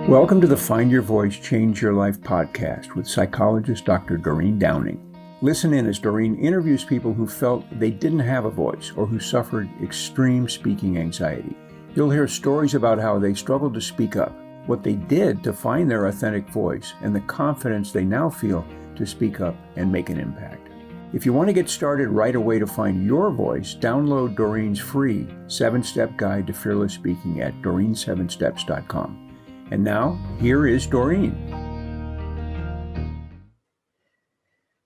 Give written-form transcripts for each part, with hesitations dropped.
Welcome to the Find Your Voice, Change Your Life podcast with psychologist Dr. Doreen Downing. Listen in as Doreen interviews people who felt they didn't have a voice or who suffered extreme speaking anxiety. You'll hear stories about how they struggled to speak up, what they did to find their authentic voice, and the confidence they now feel to speak up and make an impact. If you want to get started right away to find your voice, download Doreen's free 7-step guide to fearless speaking at doreen7steps.com. And now, here is Doreen.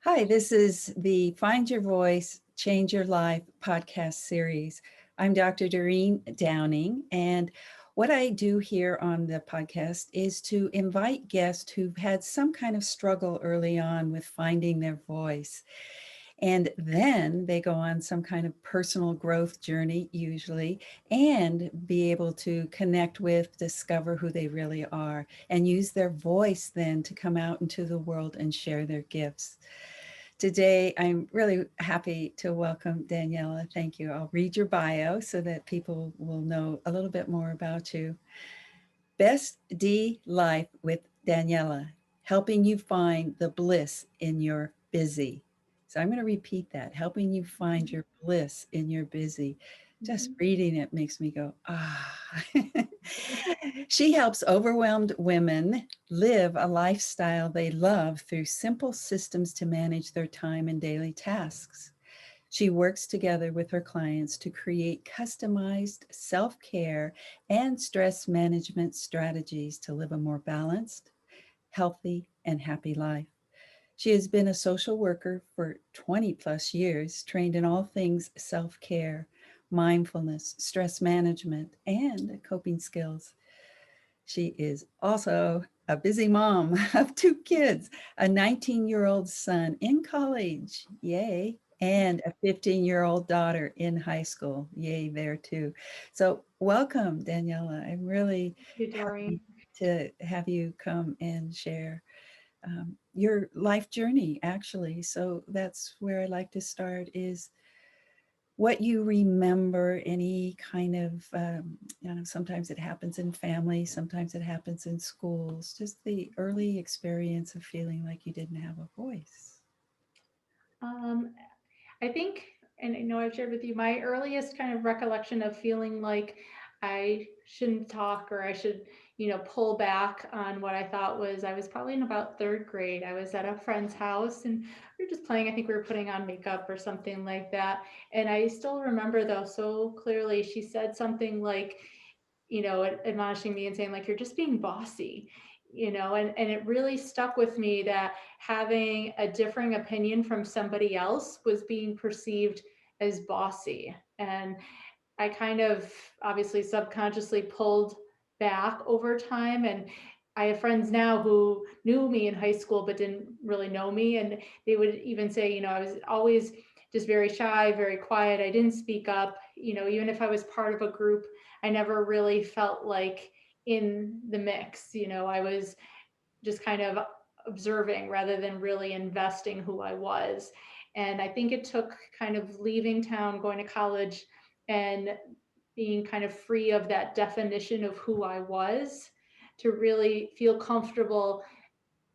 Hi, this is the Find Your Voice, Change Your Life podcast series. I'm Dr. Doreen Downing, and what I do here on the podcast is to invite guests who've had some kind of struggle early on with finding their voice. And then they go on some kind of personal growth journey, usually, and be able to connect with, discover who they really are, and use their voice then to come out into the world and share their gifts. Today, I'm really happy to welcome Daniela. Thank you. I'll read your bio so that people will know a little bit more about you. Best D Life with Daniela, helping you find the bliss in your busy. So I'm going to repeat that, helping you find your bliss in your busy. Just reading it makes me go, ah. She helps overwhelmed women live a lifestyle they love through simple systems to manage their time and daily tasks. She works together with her clients to create customized self-care and stress management strategies to live a more balanced, healthy, and happy life. She has been a social worker for 20 plus years, trained in all things self-care, mindfulness, stress management, and coping skills. She is also a busy mom of 2 kids, a 19-year-old son in college, yay, and a 15-year-old daughter in high school, yay, there too. So welcome, Daniela. I'm really You, Doreen. happy to have you come and share your life journey, actually. So that's where I like to start is what you remember, any kind of, sometimes it happens in family, sometimes it happens in schools, just the early experience of feeling like you didn't have a voice. Um, I think, and I know I've shared with you, my earliest kind of recollection of feeling like I shouldn't talk or I should, pull back on what I thought I was probably in about third grade. I was at a friend's house and we were just playing. I think we were putting on makeup or something like that. And I still remember though so clearly, she said something like, admonishing me and saying like, you're just being bossy, and it really stuck with me that having a differing opinion from somebody else was being perceived as bossy. And I kind of obviously subconsciously pulled back over time. And I have friends now who knew me in high school but didn't really know me. And they would even say, I was always just very shy, very quiet. I didn't speak up. Even if I was part of a group, I never really felt like in the mix. I was just kind of observing rather than really investing who I was. And I think it took kind of leaving town, going to college, and being kind of free of that definition of who I was to really feel comfortable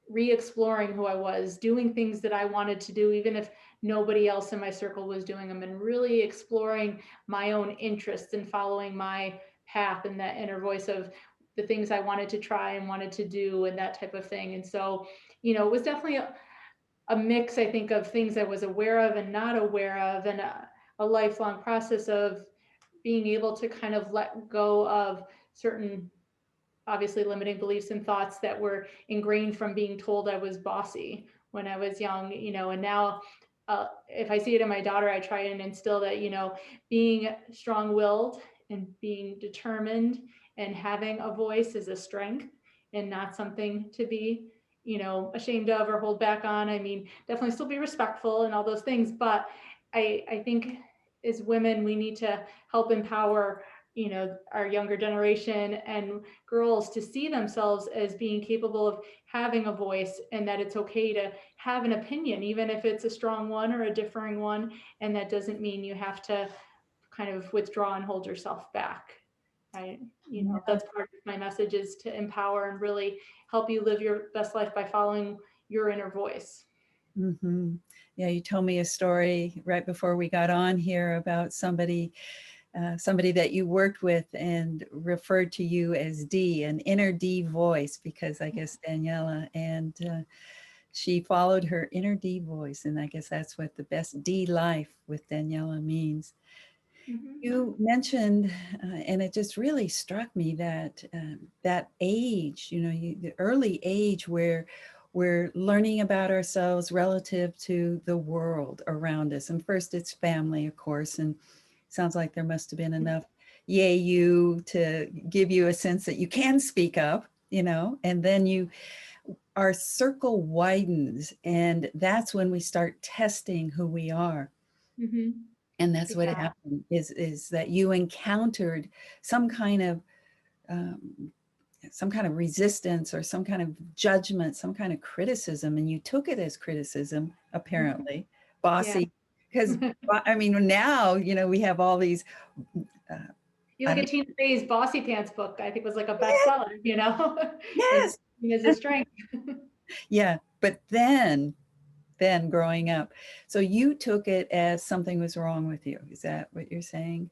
re-exploring who I was, doing things that I wanted to do, even if nobody else in my circle was doing them, and really exploring my own interests and following my path and that inner voice of the things I wanted to try and wanted to do and that type of thing. And so, it was definitely a mix, I think, of things I was aware of and not aware of, and a lifelong process of being able to kind of let go of certain obviously limiting beliefs and thoughts that were ingrained from being told I was bossy when I was young, and now if I see it in my daughter, I try and instill that, being strong-willed and being determined and having a voice is a strength and not something to be, ashamed of or hold back on. I mean, definitely still be respectful and all those things, but I think as women, we need to help empower our younger generation and girls to see themselves as being capable of having a voice, and that it's okay to have an opinion, even if it's a strong one or a differing one. And that doesn't mean you have to kind of withdraw and hold yourself back. That's part of my message, is to empower and really help you live your best life by following your inner voice. Mm-hmm. Yeah, you told me a story right before we got on here about somebody that you worked with and referred to you as D, an inner D voice, because I guess Daniela, and she followed her inner D voice. And I guess that's what the best D life with Daniela means. Mm-hmm. You mentioned, and it just really struck me that that age, the early age where we're learning about ourselves relative to the world around us. And first it's family, of course, and sounds like there must have been enough yay you to give you a sense that you can speak up, and then our circle widens, and that's when we start testing who we are. Mm-hmm. And that's what Yeah. happened, is that you encountered some kind of um, some kind of resistance or some kind of judgment, some kind of criticism, and you took it as criticism, apparently. Yeah. Bossy, because I mean, now we have all these uh, You I look don't at Tina Fey's Bossy Pants book, I think was like a bestseller, and yes as a strength. yeah, but then growing up, so you took it as something was wrong with you. Is that what you're saying?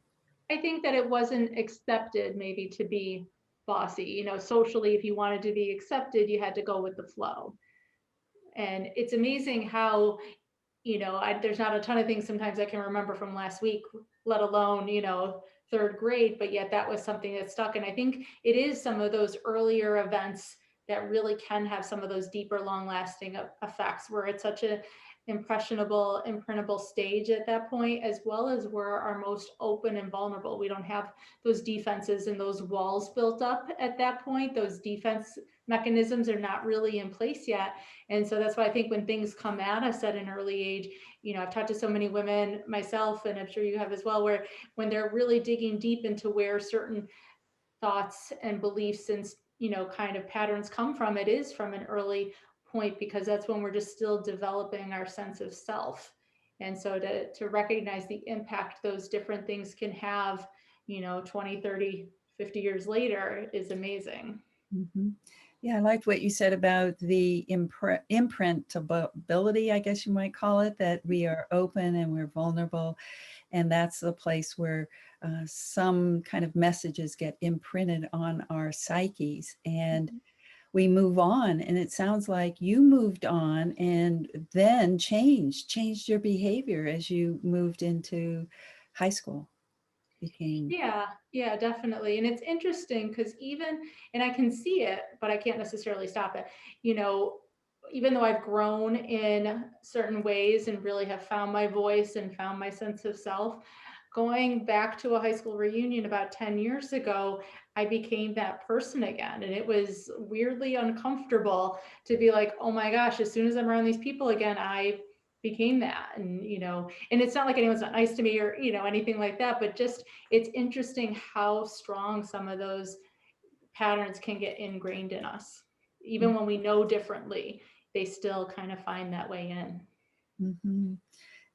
I think that it wasn't accepted maybe to be bossy. Socially, if you wanted to be accepted, you had to go with the flow. And it's amazing how, there's not a ton of things sometimes I can remember from last week, let alone, third grade, but yet that was something that stuck. And I think it is some of those earlier events that really can have some of those deeper, long lasting effects, where it's such a impressionable, imprintable stage at that point, as well as we're our most open and vulnerable. We don't have those defenses and those walls built up at that point. Those defense mechanisms are not really in place yet. And so that's why I think when things come at us at an early age, I've talked to so many women myself, and I'm sure you have as well, where when they're really digging deep into where certain thoughts and beliefs and, kind of patterns come from, it is from an early point, because that's when we're just still developing our sense of self. And so to recognize the impact those different things can have, 20, 30, 50 years later is amazing. Mm-hmm. Yeah, I liked what you said about the imprintability, I guess you might call it, that we are open and we're vulnerable. And that's the place where some kind of messages get imprinted on our psyches, and we move on. And it sounds like you moved on and then changed your behavior as you moved into high school. Became. Yeah, definitely. And it's interesting because and I can see it, but I can't necessarily stop it. Even though I've grown in certain ways and really have found my voice and found my sense of self, going back to a high school reunion about 10 years ago, I became that person again. And it was weirdly uncomfortable to be like, oh my gosh, as soon as I'm around these people again, I became that. And it's not like anyone's not nice to me or, anything like that, but just it's interesting how strong some of those patterns can get ingrained in us. Even when we know differently, they still kind of find that way in. Mm-hmm.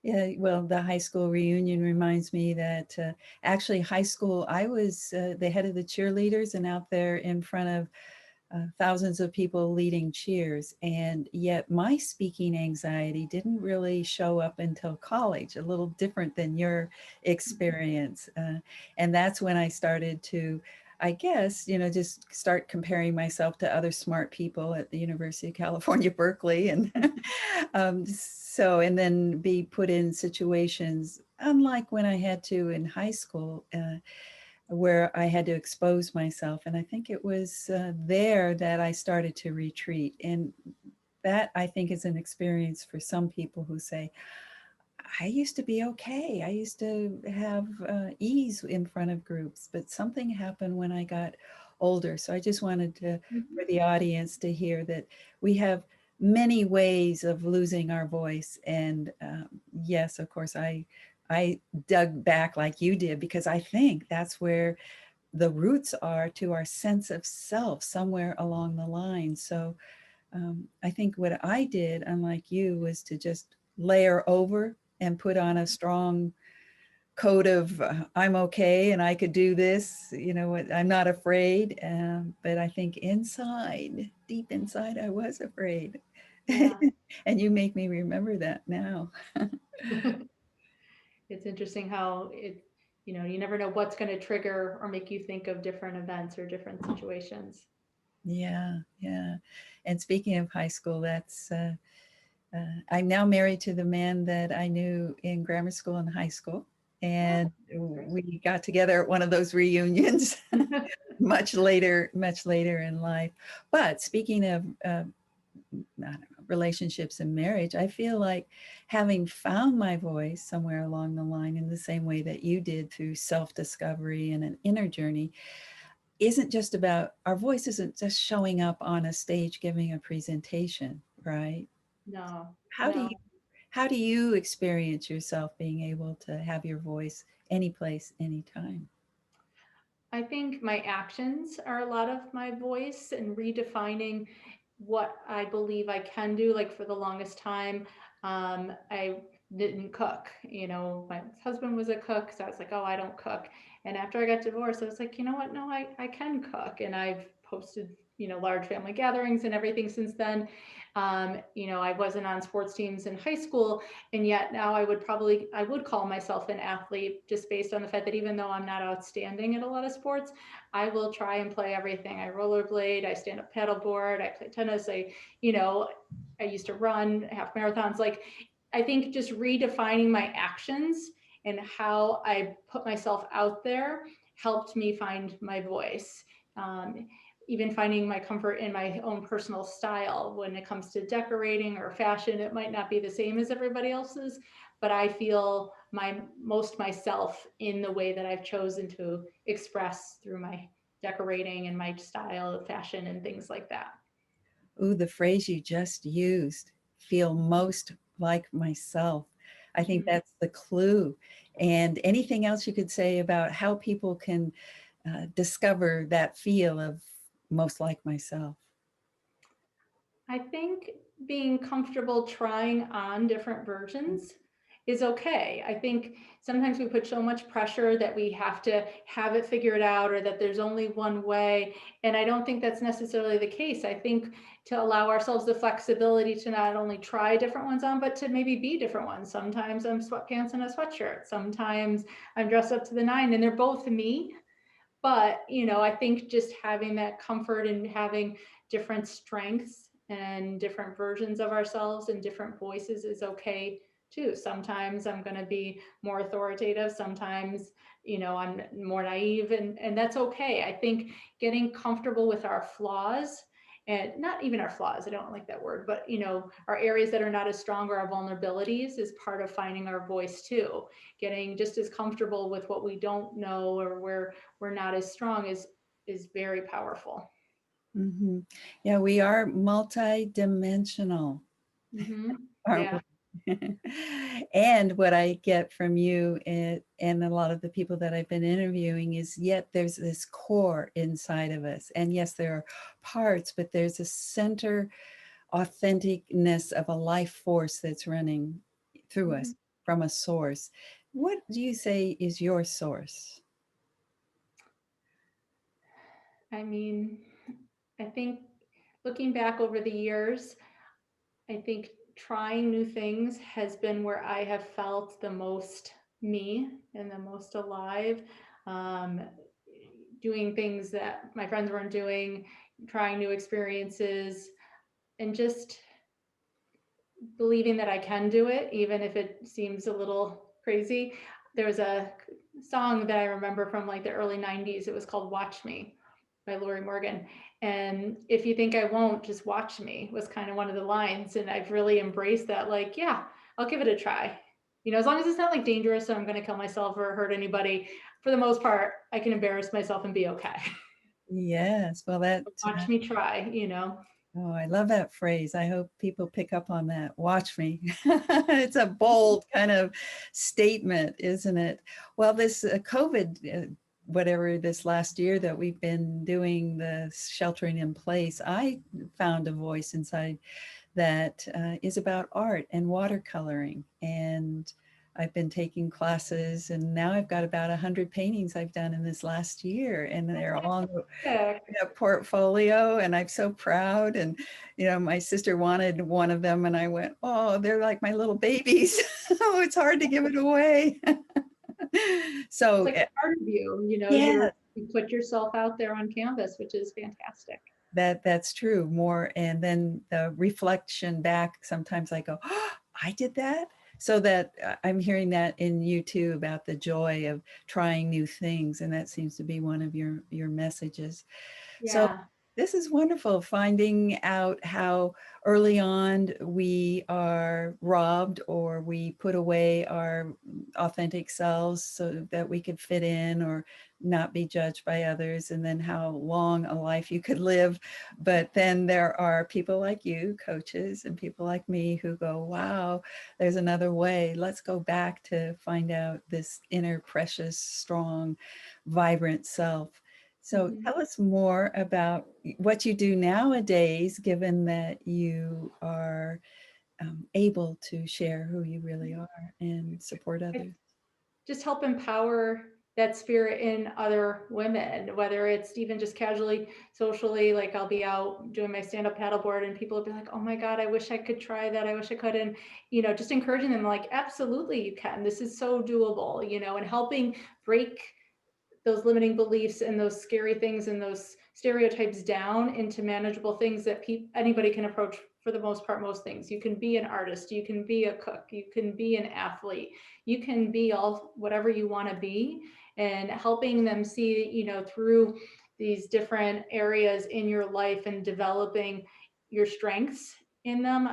Yeah, well, the high school reunion reminds me that actually high school, I was the head of the cheerleaders and out there in front of thousands of people leading cheers. And yet my speaking anxiety didn't really show up until college, a little different than your experience. And that's when I started to, I guess, just start comparing myself to other smart people at the University of California, Berkeley. And and then be put in situations, unlike when I had to in high school, where I had to expose myself. And I think it was there that I started to retreat. And that, I think, is an experience for some people who say, I used to be okay. I used to have ease in front of groups, but something happened when I got older. So I just wanted for the audience to hear that we have many ways of losing our voice. And yes, of course, I dug back like you did, because I think that's where the roots are to our sense of self, somewhere along the line. So I think what I did, unlike you, was to just layer over and put on a strong code of I'm okay and I could do this, I'm not afraid. But I think inside, deep inside, I was afraid. Yeah. And you make me remember that now. It's interesting how you never know what's going to trigger or make you think of different events or different situations. Yeah, yeah. And speaking of high school, I'm now married to the man that I knew in grammar school and high school. Oh, And great. we got together at one of those reunions much later in life. But speaking of I don't know, relationships and marriage, I feel like having found my voice somewhere along the line in the same way that you did through self-discovery and an inner journey isn't just about our voice isn't just showing up on a stage giving a presentation, right? No, How do no. you how do you experience yourself being able to have your voice any place, anytime? I think my actions are a lot of my voice and redefining what I believe I can do. Like for the longest time, I didn't cook. My husband was a cook, so I was like, oh, I don't cook. And after I got divorced, I was like, you know what? No, I can cook. And I've posted, large family gatherings and everything since then. I wasn't on sports teams in high school, and yet now I would call myself an athlete just based on the fact that even though I'm not outstanding at a lot of sports, I will try and play everything. I rollerblade, I stand up paddleboard, I play tennis, I used to run half marathons. Like, I think just redefining my actions and how I put myself out there helped me find my voice. Even finding my comfort in my own personal style when it comes to decorating or fashion. It might not be the same as everybody else's, but I feel my most myself in the way that I've chosen to express through my decorating and my style of fashion and things like that. Ooh, the phrase you just used, feel most like myself. I think Mhm. that's the clue. And anything else you could say about how people can discover that feel of most like myself? I think being comfortable trying on different versions is okay. I think sometimes we put so much pressure that we have to have it figured out or that there's only one way. And I don't think that's necessarily the case. I think to allow ourselves the flexibility to not only try different ones on, but to maybe be different ones. Sometimes I'm sweatpants and a sweatshirt. Sometimes I'm dressed up to the nine, and they're both me. But I think just having that comfort and having different strengths and different versions of ourselves and different voices is okay too. Sometimes I'm going to be more authoritative, sometimes I'm more naive, and that's okay. I think getting comfortable with our flaws, and not even our flaws, I don't like that word, but our areas that are not as strong or our vulnerabilities is part of finding our voice too. Getting just as comfortable with what we don't know or where we're not as strong is very powerful. Hmm. Yeah, we are multidimensional, Mm-hmm. aren't Yeah. we? And what I get from you and a lot of the people that I've been interviewing is yet there's this core inside of us. And yes, there are parts, but there's a center authenticness of a life force that's running through Mm-hmm. us from a source. What do you say is your source? I mean, I think looking back over the years, I think trying new things has been where I have felt the most me and the most alive. Um, Doing things that my friends weren't doing, trying new experiences, and just believing that I can do it, even if it seems a little crazy. There was a song that I remember from like the early 90s. It was called Watch Me by Lori Morgan. And if you think I won't, just watch me was kind of one of the lines. And I've really embraced that. Like, yeah, I'll give it a try. As long as it's not like dangerous, so I'm going to kill myself or hurt anybody. For the most part, I can embarrass myself and be okay. Yes, well, that, Watch me try. oh, I love that phrase. I hope people pick up on that. Watch me. It's a bold kind of statement, isn't it? Well, this COVID, whatever this last year that we've been doing the sheltering in place, I found a voice inside that is about art and watercoloring and I've been taking classes, and now I've got about 100 paintings I've done in this last year, and they're all in a portfolio, and I'm so proud. And my sister wanted one of them, and I went, oh, they're like my little babies. Oh, it's hard to give it away. So it's like part of you, yeah, you put yourself out there on canvas, which is fantastic. that's true. More, and then the reflection back, sometimes I go, oh, I did that. So that I'm hearing that in you too, about the joy of trying new things, and that seems to be one of your messages. So Yeah. this is wonderful, finding out how early on we are robbed, or we put away our authentic selves so that we could fit in or not be judged by others, and then how long a life you could live. But then there are people like you, coaches, and people like me who go, wow, there's another way. Let's go back to find out this inner, precious, strong, vibrant self. So Mhm. tell us more about what you do nowadays, given that you are able to share who you really are and support I others. just help empower that spirit in other women, whether it's even just casually, socially, like I'll be out doing my stand-up paddleboard and people will be like, oh my God, I wish I could try that. I wish I could. And, just encouraging them like, absolutely you can. This is so doable, and helping break those limiting beliefs and those scary things and those stereotypes down into manageable things that anybody can approach. For the most part, most things. You can be an artist, you can be a cook, you can be an athlete, you can be all whatever you want to be, and helping them see, through these different areas in your life and developing your strengths in them.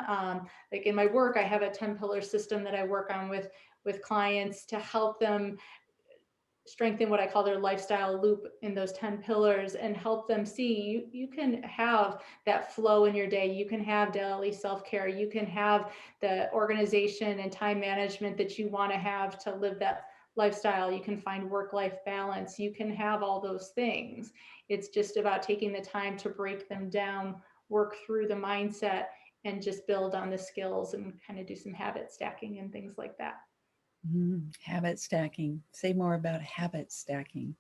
Like in my work, I have a 10 pillar system that I work on with clients to help them strengthen what I call their lifestyle loop in those 10 pillars, and help them see you can have that flow in your day. You can have daily self-care. You can have the organization and time management that you want to have to live that lifestyle. You can find work-life balance. You can have all those things. It's just about taking the time to break them down, work through the mindset, and just build on the skills and kind of do some habit stacking and things like that. Habit stacking. Say more about habit stacking.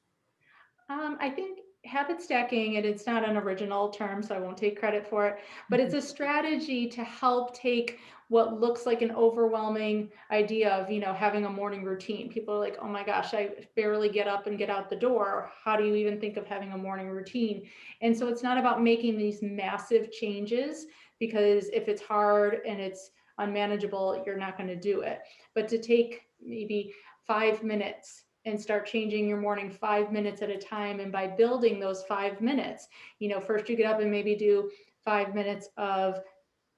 I think habit stacking, and it's not an original term, so I won't take credit for it, but it's a strategy to help take what looks like an overwhelming idea of, having a morning routine. People are like, oh my gosh, I barely get up and get out the door. How do you even think of having a morning routine? And so it's not about making these massive changes, because if it's hard and it's unmanageable, you're not going to do it. But to take maybe 5 minutes and start changing your morning 5 minutes at a time. And by building those 5 minutes, first you get up and maybe do 5 minutes of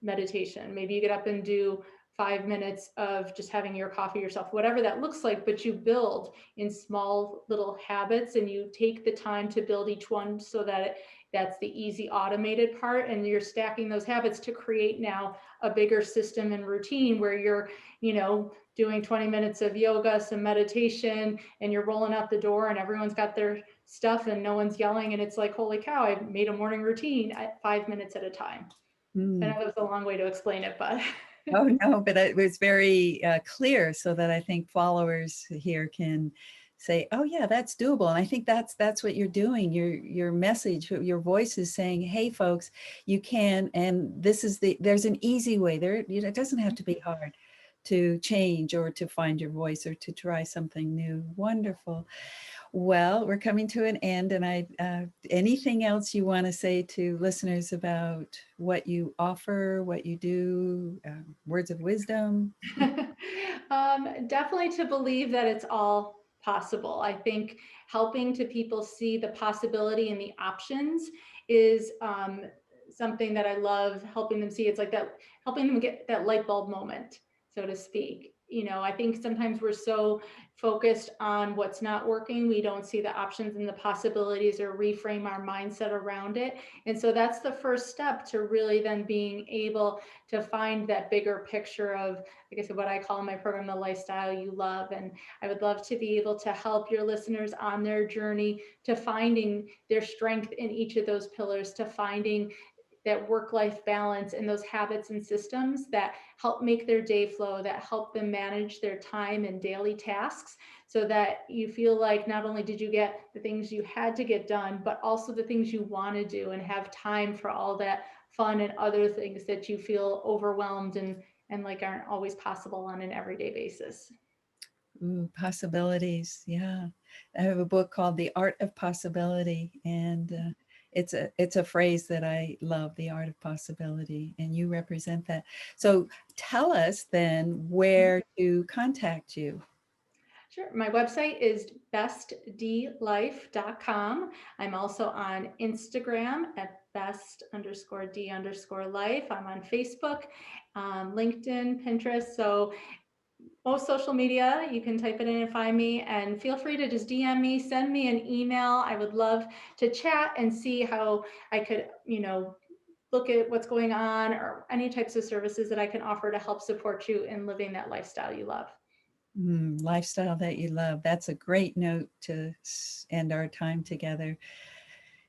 meditation. Maybe you get up and do 5 minutes of just having your coffee yourself, whatever that looks like, but you build in small little habits, and you take the time to build each one so that that's the easy automated part. And you're stacking those habits to create now a bigger system and routine where you're, doing 20 minutes of yoga, some meditation, and you're rolling out the door and everyone's got their stuff and no one's yelling. And it's like, holy cow, I made a morning routine at 5 minutes at a time. I know that was a long way to explain it, but. Oh, no, but it was very clear, so that I think followers here can say, oh yeah, that's doable. And I think that's what you're doing. Your message, your voice is saying, hey folks, you can, and there's an easy way there. It doesn't have to be hard to change, or to find your voice, or to try something new. Wonderful. Well, we're coming to an end, and anything else you want to say to listeners about what you offer, what you do, words of wisdom? Definitely to believe that it's all possible. I think helping to people see the possibility and the options is something that I love helping them see. It's like that, helping them get that light bulb moment, so to speak. I think sometimes we're so focused on what's not working, we don't see the options and the possibilities, or reframe our mindset around it. And so that's the first step to really then being able to find that bigger picture of, like I said, what I call in my program, the lifestyle you love. And I would love to be able to help your listeners on their journey to finding their strength in each of those pillars, to finding that work-life balance and those habits and systems that help make their day flow, that help them manage their time and daily tasks, so that you feel like not only did you get the things you had to get done, but also the things you want to do and have time for all that fun and other things that you feel overwhelmed and like aren't always possible on an everyday basis. Ooh, possibilities. Yeah. I have a book called The Art of Possibility, and it's a phrase that I love, the art of possibility, and you represent that. So tell us then where to contact you. Sure. My website is bestdlife.com. I'm also on Instagram at best_d_life. I'm on Facebook, LinkedIn, Pinterest. So most social media, you can type it in and find me, and feel free to just DM me, send me an email. I would love to chat and see how I could, look at what's going on or any types of services that I can offer to help support you in living that lifestyle you love. Lifestyle that you love. That's a great note to end our time together.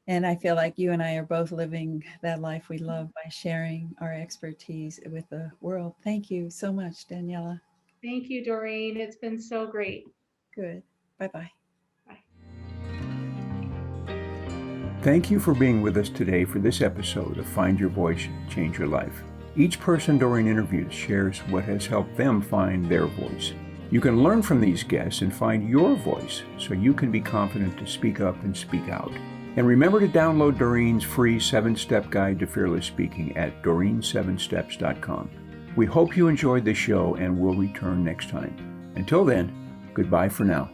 And I feel like you and I are both living that life we love by sharing our expertise with the world. Thank you so much, Daniela. Thank you, Doreen. It's been so great. Good. Bye-bye. Bye. Thank you for being with us today for this episode of Find Your Voice, Change Your Life. Each person Doreen interviews shares what has helped them find their voice. You can learn from these guests and find your voice so you can be confident to speak up and speak out. And remember to download Doreen's free 7-step guide to fearless speaking at doreen7steps.com. We hope you enjoyed the show and will return next time. Until then, goodbye for now.